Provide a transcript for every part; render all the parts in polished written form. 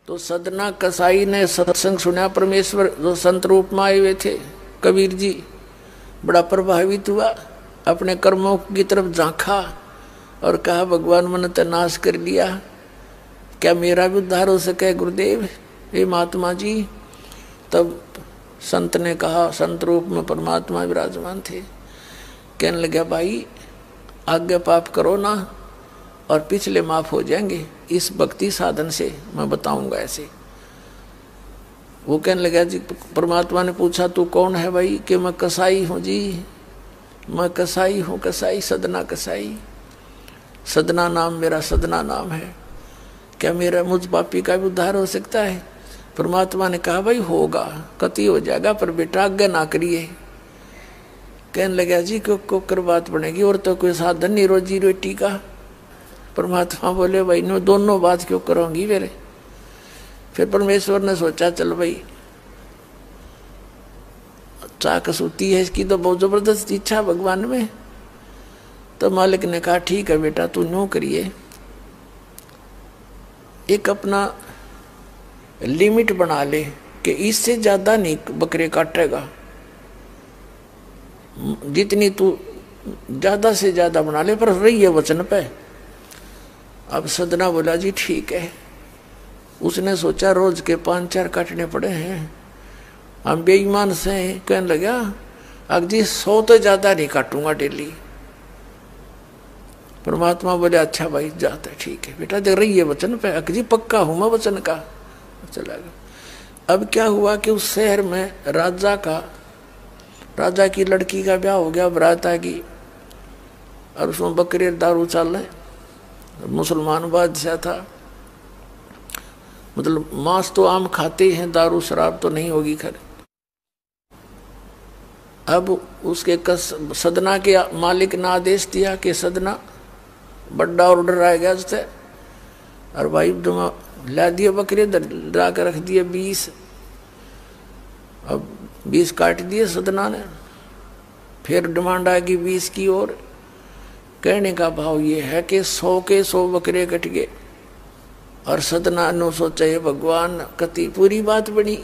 तो सदना कसाई ने सत्संग सुना, परमेश्वर जो संत रूप में आए हुए थे कबीर जी, बड़ा प्रभावित हुआ, अपने कर्मों की तरफ झांका और कहा भगवान मैंने तो नाश कर लिया, क्या मेरा भी उद्धार हो सके गुरुदेव, हे महात्मा जी। तब संत ने कहा, संत रूप में परमात्मा विराजमान थे, कहने लगा भाई आगे पाप करो ना और पिछले माफ हो जाएंगे, इस भक्ति साधन से मैं बताऊंगा ऐसे। वो कहने लगा जी, परमात्मा ने पूछा तू कौन है भाई, कि मैं कसाई हूँ जी, मैं कसाई हूँ, कसाई सदना कसाई, सदना नाम मेरा, सदना नाम है, क्या मेरा मुझ पापी का भी उद्धार हो सकता है। परमात्मा ने कहा भाई होगा, कति हो जाएगा, पर बेटा आज्ञा ना करिए। कहने लगा जी क्यों कर बात बनेगी, और तो कोई साधन नहीं रोजी रोटी का। परमात्मा बोले भाई नो दोनों बात क्यों करोगी मेरे। फिर परमेश्वर ने सोचा चल भाई चाक सूती है इसकी तो बहुत जबरदस्त इच्छा भगवान में। तो मालिक ने कहा ठीक है बेटा तू न्यू करिए, एक अपना लिमिट बना ले कि इससे ज्यादा नहीं बकरे काटेगा, जितनी तू ज्यादा से ज्यादा बना ले पर रही है वचन पे। अब सदना बोला जी ठीक है। उसने सोचा रोज के 5-4 काटने पड़े हैं, हम बेईमान से हैं। कहने लगा अब जी 100 तो ज्यादा नहीं काटूंगा डेली। परमात्मा बोले अच्छा भाई जाता है, ठीक है बेटा देख रही है वचन पे, अकजी पक्का हूं मैं वचन का। चला गया। अब क्या हुआ कि उस शहर में राजा की लड़की का ब्याह हो गया, बारात आ गई और उसमें बकरे दारू चल रहे। मुसलमान बादशाह था, मतलब मांस तो आम खाते हैं, दारू शराब तो नहीं होगी खैर। अब उसके सदना के मालिक ने आदेश दिया कि सदना बड़ा ऑर्डर आएगा उससे, और भाई तुम ला दिए बकरे ला कर रख दिए 20। अब 20 काट दिए सदना ने। फिर डिमांड आ गई 20 की और। कहने का भाव ये है कि 100 के 100 बकरे कट गए। और सदना ने सोचा हे भगवान कति पूरी बात बनी,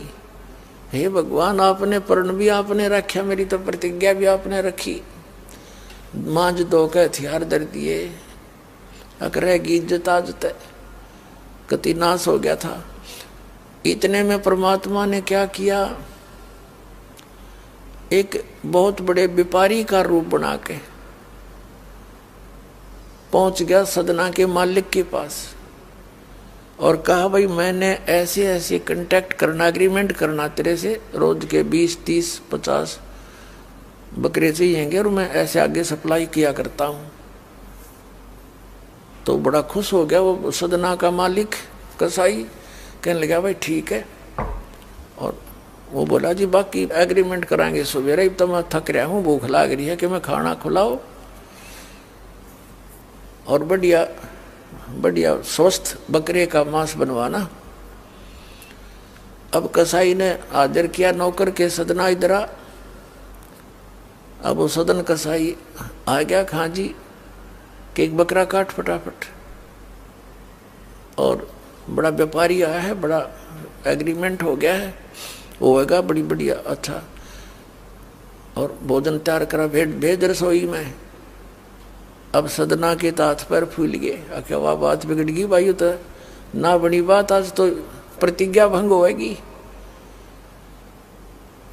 हे भगवान आपने प्रण भी आपने रखा, मेरी तो प्रतिज्ञा भी आपने रखी, मांझ दो के हथियार धर दिए, अकरेगी इज्जत आजत कति नाश हो गया था। इतने में परमात्मा ने क्या किया, एक बहुत बड़े व्यापारी का रूप बना के पहुंच गया सदना के मालिक के पास और कहा भाई मैंने ऐसे ऐसे कांटेक्ट करना, एग्रीमेंट करना तेरे से, रोज के 20, 30, 50 बकरे चाहिएंगे और मैं ऐसे आगे सप्लाई किया करता हूं। तो बड़ा खुश हो गया वो सदना का मालिक कसाई, कहने लगा भाई ठीक है। और वो बोला जी बाकी एग्रीमेंट कराएंगे सवेरे, तो मैं थक रहा हूँ, भूख लग रही है कि मैं खाना खिलाओ और बढ़िया बढ़िया स्वस्थ बकरे का मांस बनवाना। अब कसाई ने आदर किया नौकर के, सदना इधर आ। अब वो सदन कसाई आ गया, हाँ जी कि एक बकरा काट फटाफट। और बड़ा व्यापारी आया है, बड़ा एग्रीमेंट हो गया है, होएगा बड़ी बढ़िया अच्छा। और भोजन तैयार करा, भेज रसोई में। अब सदना के हाथ पैर फूल गए, आखिर वाह बात बिगड़ गई भाई, तो ना बनी बात, आज तो प्रतिज्ञा भंग होएगी।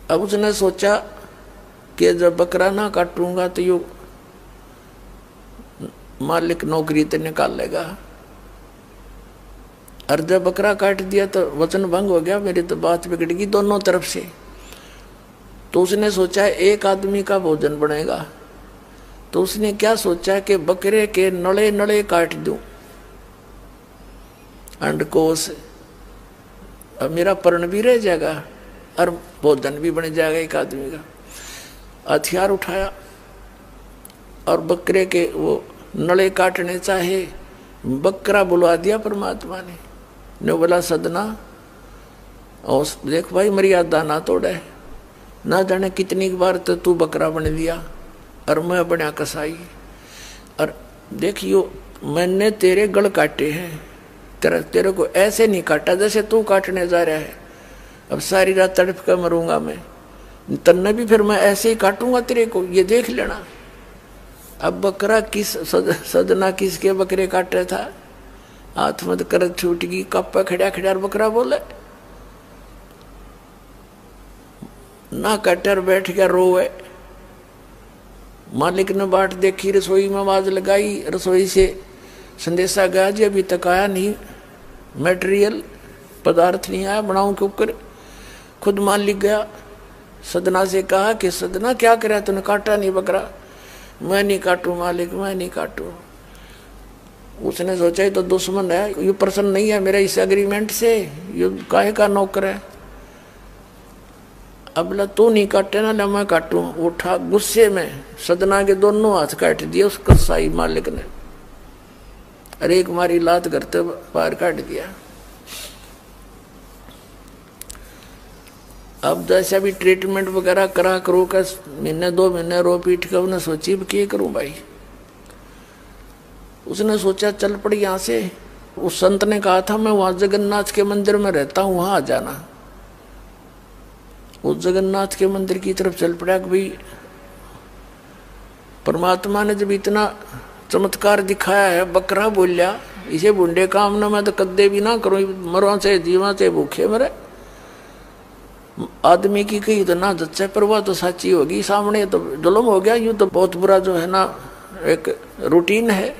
अब उसने सोचा कि जब बकरा ना काटूंगा तो यू मालिक नौकरी तो निकाल लेगा, और जब बकरा काट दिया तो वचन भंग हो गया, मेरी तो बात बिगड़ गई दोनों तरफ से। तो उसने सोचा एक आदमी का भोजन बनेगा, तो उसने क्या सोचा कि बकरे के नड़े नड़े काट दूं अंडकोश, अब मेरा पर्ण भी रह जाएगा और भोजन भी बन जाएगा एक आदमी का। हथियार उठाया और बकरे के वो नड़े काटने चाहे, बकरा बुलवा दिया परमात्मा ने बोला सदना और देख भाई मर्यादा ना तोड़े, ना जाने कितनी बार तो तू बकरा बन दिया और मैं बना कसाई, और देखियो मैंने तेरे गल काटे हैं, तेरे को ऐसे नहीं काटा जैसे तू काटने जा रहा है। अब सारी रात तड़प कर मरूंगा मैं, तन्ने भी फिर मैं ऐसे ही काटूंगा तेरे को, ये देख लेना। अब बकरा किस सदना किसके बकरे काट रहा था, हाथ मत कर छूट गई, कप्पा खड़ा खड़ा बकरा बोले ना कटर बैठ गया रोवे। मालिक ने बाट देखी, रसोई में आवाज लगाई, रसोई से संदेशा गया जी अभी तक आया नहीं, मटेरियल पदार्थ नहीं आया, बनाऊं के ऊपर। खुद मालिक गया, सदना से कहा कि सदना क्या करे, तूने काटा नहीं बकरा। मैं नहीं काटू मालिक, मैं नहीं काटू। उसने सोचा ये तो दुश्मन है, ये प्रसन्न नहीं है मेरा इस एग्रीमेंट से, ये काहे का नौकर है। अब बोला तू नहीं काटे ना, मैं काटू। उठा गुस्से में, सदना के दोनों हाथ काट दिए उस कसाई मालिक ने, अरे एक मारी लात करते पार काट दिया। अब जैसे भी ट्रीटमेंट वगैरह करा करो का, महीने 2 महीने रो पीट कर उन्हें सोची क्या करूं भाई। उसने सोचा चल पड़ी यहाँ से। उस संत ने कहा था मैं वहां जगन्नाथ के मंदिर में रहता हूं, वहां आ जाना। उस जगन्नाथ के मंदिर की तरफ चल पड़ा कि भाई परमात्मा ने जब इतना चमत्कार दिखाया है, बकरा बोलिया, इसे बुंडे काम ना मैं तो कद्दे भी ना करूं, मरवा से जीवा से भूखे मरे। आदमी की कही तो ना जच्चे, पर वह तो सच्ची होगी, सामने तो जुल्म हो गया। यूं तो बहुत बुरा जो है ना एक रूटीन है,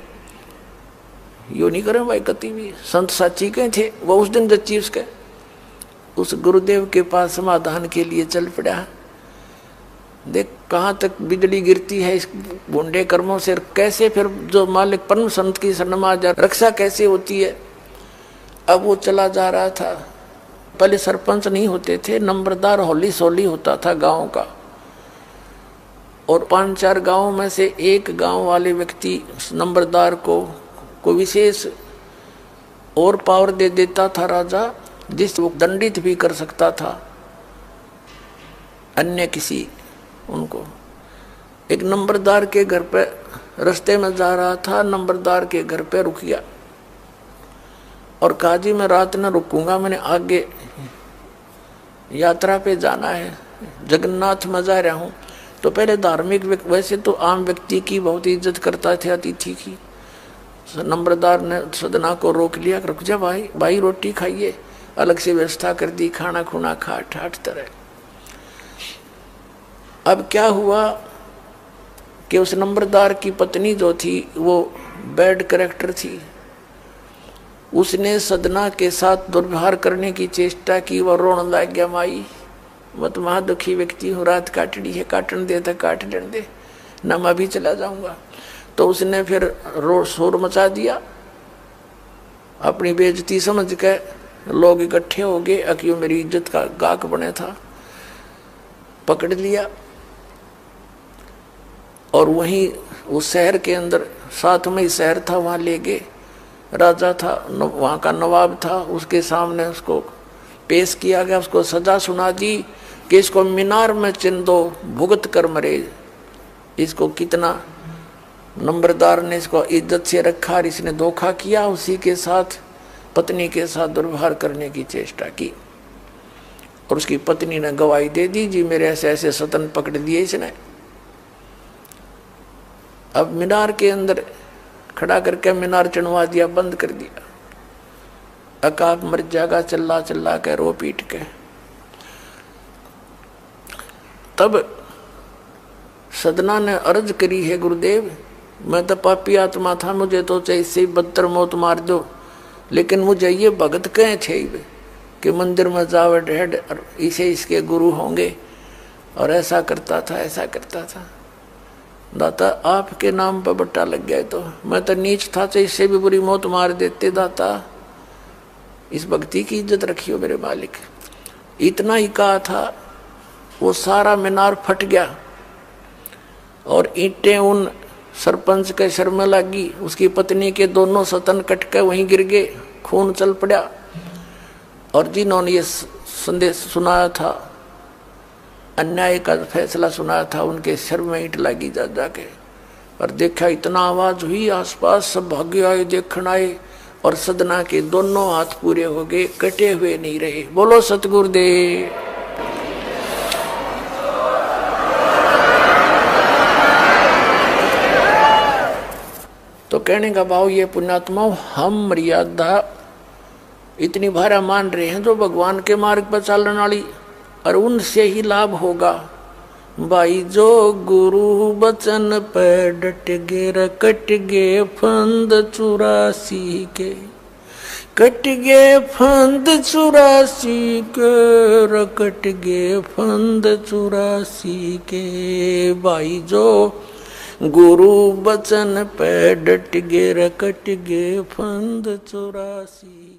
यू नहीं करें भाई कति भी। संत साची कहे थे, वो उस दिन जच्ची उसके उस गुरुदेव के पास समाधान के लिए चल पड़ा। देख कहाँ तक बिजली गिरती है इस बुंडे कर्मों से, कैसे फिर जो मालिक परम संत की शरण आ जा रक्षा कैसे होती है। अब वो चला जा रहा था, पहले सरपंच नहीं होते थे, नंबरदार होली सोली होता था गांव का, और 5-4 गांव में से एक गांव वाले व्यक्ति नंबरदार को विशेष और पावर दे देता था राजा, जिस वो दंडित भी कर सकता था अन्य किसी उनको। एक नंबरदार के घर पे रास्ते में जा रहा था, नंबरदार के घर पे रुक गया और कहा जी मैं रात न रुकूंगा, मैंने आगे यात्रा पे जाना है, जगन्नाथ में जा रहा हूँ। तो पहले धार्मिक वैसे तो आम व्यक्ति की बहुत इज्जत करता थे, अतिथि की। नंबरदार ने सदना को रोक लिया, रुक जा भाई, भाई रोटी खाइए, अलग से व्यवस्था कर दी, खाना खुना खा ठाट तरह। अब क्या हुआ कि उस नंबरदार की पत्नी जो थी वो बैड कैरेक्टर थी, उसने सदना के साथ दुर्व्यवहार करने की चेष्टा की। वह रोने लग गया, माई मैं तो महा दुखी व्यक्ति हूँ, रात काटनी है, काटने दे तो काट दे, न मैं भी चला जाऊंगा। तो उसने फिर शोर मचा दिया, अपनी बेइज्जती समझ के लोग इकट्ठे हो गए, अक्यों मेरी इज्जत का गाक बने था, पकड़ लिया और वहीं उस शहर के अंदर, साथ में ही शहर था, वहां ले गए। राजा था, वहां का नवाब था, उसके सामने उसको पेश किया गया, उसको सजा सुना दी कि इसको मीनार में चिन दो, भुगत कर मरे। इसको कितना नंबरदार ने इसको इज्जत से रखा और इसने धोखा किया, उसी के साथ पत्नी के साथ दुर्व्यवहार करने की चेष्टा की। और उसकी पत्नी ने गवाही दे दी, जी मेरे ऐसे ऐसे सतन पकड़ दिए इसने। अब मीनार के अंदर खड़ा करके मीनार चढ़वा दिया, बंद कर दिया। अकाप मर जाएगा चिल्ला चिल्ला के, रो पीट के। तब सदना ने अर्ज करी है, गुरुदेव मैं तो पापी आत्मा था, मुझे तो चाहे इससे बदतर मौत मार दो, लेकिन मुझे ये भगत कहे थे कि मंदिर में जावे ढेड इसे इसके गुरु होंगे, और ऐसा करता था ऐसा करता था। दाता आपके नाम पर बट्टा लग गया, तो मैं तो नीच था, तो इससे भी बुरी मौत मार देते। दाता इस भक्ति की इज्जत रखियो मेरे मालिक। इतना ही कहा था, वो सारा मीनार फट गया और ईंटें उन सरपंच के सर में लगी, उसकी पत्नी के दोनों सतन कट के वहीं गिर गए, खून चल पड़ा। और जिन्होंने ये संदेश सुनाया था, अन्याय का फैसला सुनाया था, उनके सिर में ईंट लगी जा जाके। और देखा इतना आवाज हुई, आसपास सब भागे आए, देखने आए, और सदना के दोनों हाथ पूरे हो गए, कटे हुए नहीं रहे। बोलो सतगुरुदेव। तो कहने का भाव ये पुण्यात्माओं, हम मर्यादा इतनी भारा मान रहे हैं जो भगवान के मार्ग पर चलने वाली, और उनसे ही लाभ होगा। भाई जो गुरु बचन पे डट गे, कट गे फंद 84 के, कट गे फंद 84 के, कट गे फंद 84 के। भाई जो गुरु बचन पे डट गे, कट गे फंद 84।